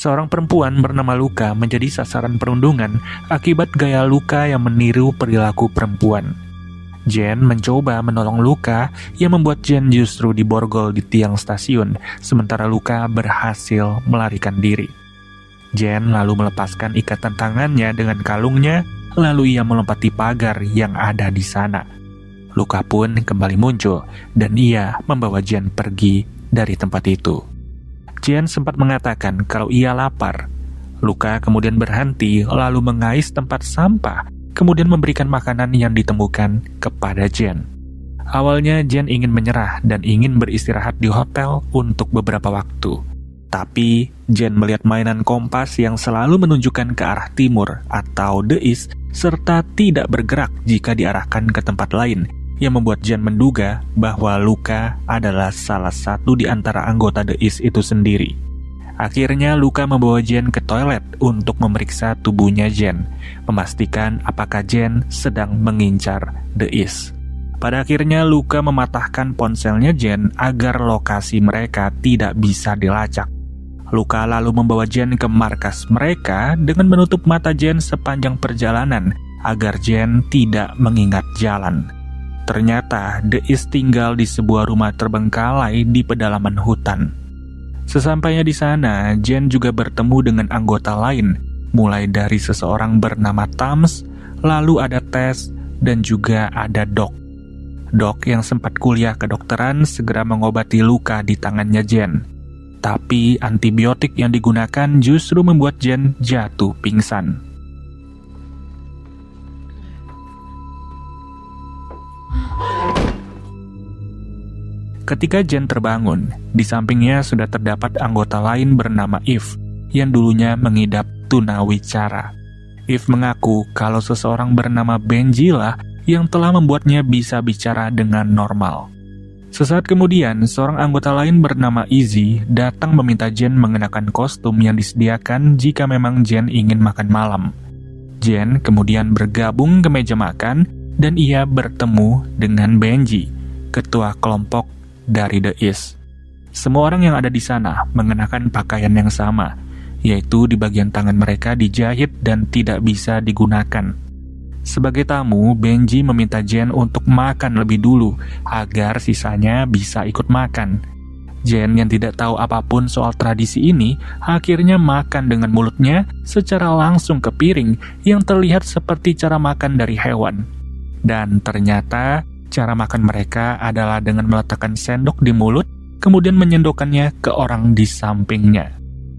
Seorang perempuan bernama Luka menjadi sasaran perundungan akibat gaya Luka yang meniru perilaku perempuan. Jen mencoba menolong Luka yang membuat Jen justru diborgol di tiang stasiun, sementara Luka berhasil melarikan diri. Jen lalu melepaskan ikatan tangannya dengan kalungnya, lalu ia melompati pagar yang ada di sana. Luka pun kembali muncul, dan ia membawa Jen pergi dari tempat itu. Jen sempat mengatakan kalau ia lapar. Luka kemudian berhenti lalu mengais tempat sampah, kemudian memberikan makanan yang ditemukan kepada Jen. Awalnya Jen ingin menyerah dan ingin beristirahat di hotel untuk beberapa waktu. Tapi Jen melihat mainan kompas yang selalu menunjukkan ke arah timur atau the east, serta tidak bergerak jika diarahkan ke tempat lain, yang membuat Jen menduga bahwa Luka adalah salah satu di antara anggota The East itu sendiri. Akhirnya Luka membawa Jen ke toilet untuk memeriksa tubuhnya Jen, memastikan apakah Jen sedang mengincar The East. Pada akhirnya Luka mematahkan ponselnya Jen agar lokasi mereka tidak bisa dilacak. Luka lalu membawa Jen ke markas mereka dengan menutup mata Jen sepanjang perjalanan agar Jen tidak mengingat jalan. Ternyata The East tinggal di sebuah rumah terbengkalai di pedalaman hutan. Sesampainya di sana, Jen juga bertemu dengan anggota lain, mulai dari seseorang bernama Tams, lalu ada Tess, dan juga ada Doc. Doc yang sempat kuliah kedokteran segera mengobati luka di tangannya Jen. Tapi antibiotik yang digunakan justru membuat Jen jatuh pingsan. Ketika Jen terbangun, di sampingnya sudah terdapat anggota lain bernama Eve yang dulunya mengidap tunawicara. Eve mengaku kalau seseorang bernama Benji lah yang telah membuatnya bisa bicara dengan normal. Sesaat kemudian, seorang anggota lain bernama Izzy datang meminta Jen mengenakan kostum yang disediakan jika memang Jen ingin makan malam. Jen kemudian bergabung ke meja makan dan ia bertemu dengan Benji, ketua kelompok dari The East. Semua orang yang ada di sana mengenakan pakaian yang sama, yaitu di bagian tangan mereka dijahit dan tidak bisa digunakan. Sebagai tamu, Benji meminta Jen untuk makan lebih dulu agar sisanya bisa ikut makan. Jen yang tidak tahu apapun soal tradisi ini akhirnya makan dengan mulutnya secara langsung ke piring yang terlihat seperti cara makan dari hewan. Dan ternyata cara makan mereka adalah dengan meletakkan sendok di mulut, kemudian menyendokkannya ke orang di sampingnya.